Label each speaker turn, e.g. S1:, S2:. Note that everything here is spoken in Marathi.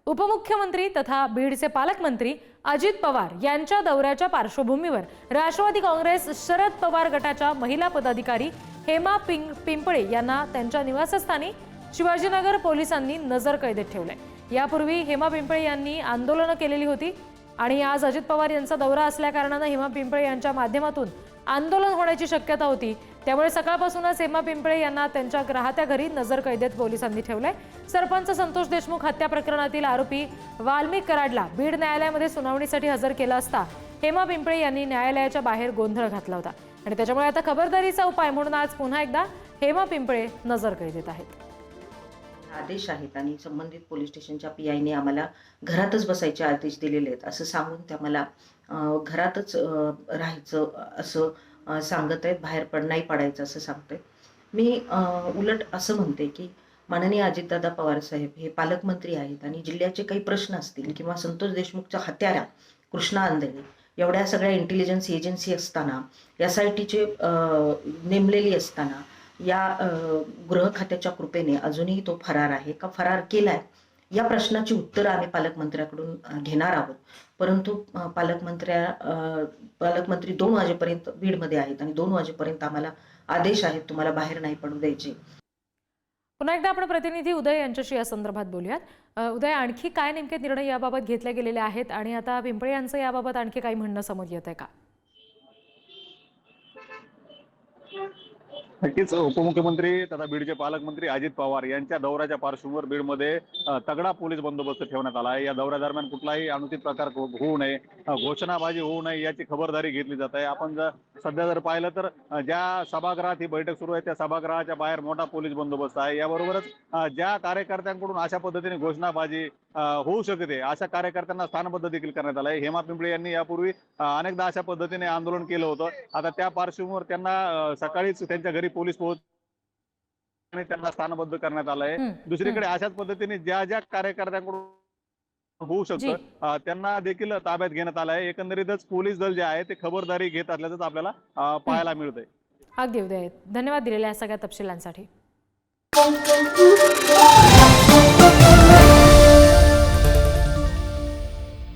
S1: उपमुख्यमंत्री तथा बीडचे पालकमंत्री अजित पवार यांच्या दौऱ्याच्या पार्श्वभूमीवर राष्ट्रवादी काँग्रेस शरद पवार गटाच्या महिला पदाधिकारी हेमा पिंपळे यांना त्यांच्या निवासस्थानी शिवाजीनगर पोलिसांनी नजर कैदेत ठेवले। यापूर्वी हेमा पिंपळे यांनी आंदोलन केलेली होती आणि आज अजित पवार यांचा दौरा असल्या कारणाने हेमा पिंपळे यांच्या माध्यमातून आंदोलन होण्याची शक्यता होती। त्यामुळे सकाळपासूनच हेमा पिंपळे यांना त्यांच्या राहत्या घरी नजर कैदेत पोलिसांनी ठेवले। सरपंच संतोष देशमुख हत्या प्रकरणातील आरोपी वाल्मिक कराडला बीड न्यायालयामध्ये सुनावणीसाठी हजर केला असता हेमा पिंपळे यांनी न्यायालयाच्या बाहेर गोंधळ घातला होता आणि त्याच्यामुळे आता खबरदारीचा उपाय म्हणून आज पुन्हा एकदा हेमा पिंपळे नजर कैदेत आहेत।
S2: आदेश आहेत आणि संबंधित पोलीस स्टेशनच्या पीआयने आम्हाला घरातच बसायचे आदेश दिलेले आहेत असं सांगून त्या मला घरातच राहायचं असं सांगत आहेत, बाहेर नाही पडायचं असं सांगते। मी उलट असं म्हणते की माननीय अजितदादा पवार साहेब हे पालकमंत्री आहेत आणि जिल्ह्याचे काही प्रश्न असतील किंवा संतोष देशमुखच्या हत्यारा कृष्णा अंधळे एवढ्या सगळ्या इंटेलिजन्स एजन्सी असताना SITचे नेमलेली असताना या गृह खात्याच्या कृपेने अजूनही तो फरार आहे का फरार केलाय या प्रश्नाची उत्तरं आम्ही पालकमंत्र्याकडून घेणार आहोत। परंतु पालकमंत्री 2 वाजेपर्यंत बीडमध्ये आहेत आणि 2 वाजेपर्यंत आम्हाला आदेश आहेत तुम्हाला बाहेर नाही पडू द्यायचे।
S1: पुन्हा एकदा आपण प्रतिनिधी उदय यांच्याशी या संदर्भात बोलूयात। उदय, आणखी काय नेमके निर्णय याबाबत घेतले गेलेले आहेत आणि आता पिंपळे यांचं याबाबत आणखी काही म्हणणं समोर येत आहे का?
S3: नक्कीच उपमुख्यमंत्री तथा बीडचे पालकमंत्री अजित पवार यांच्या दौऱ्याच्या पार्श्वभूमीवर बीडमध्ये तगडा पोलीस बंदोबस्त ठेवण्यात आला आहे। या दौऱ्यादरम्यान कुठलाही अनुचित प्रकार होऊ नये, घोषणाबाजी होऊ नये याची खबरदारी घेतली जात आहे। आपण सध्या जर पाहिलं तर ज्या सभागृहात ही बैठक सुरू आहे त्या सभागृहाच्या बाहेर मोठा पोलीस बंदोबस्त आहे। याबरोबरच ज्या कार्यकर्त्यांकडून अशा पद्धतीने घोषणाबाजी होऊ शकते अशा कार्यकर्त्यांना स्थानबद्ध देखील करण्यात आलं आहे। हेमा पिंपळे यांनी यापूर्वी अनेकदा अशा पद्धतीने आंदोलन केलं होतं। आता त्या पार्श्वभूमीवर त्यांना सकाळीच त्यांच्या घरी पोलीस पोहोचले, त्यांना स्थानबद्ध करण्यात आलंय। दुसरीकडे अशाच पद्धतीने ज्या ज्या कार्यकर्त्यांकडून होऊ शकतं त्यांना देखील ताब्यात घेण्यात आलं आहे। एकंदरीतच पोलीस दल जे आहे ते खबरदारी घेत असल्याचं आपल्याला पाहायला मिळतंय।
S1: अगदी उदय, धन्यवाद दिलेल्या सगळ्या तपशिलांसाठी।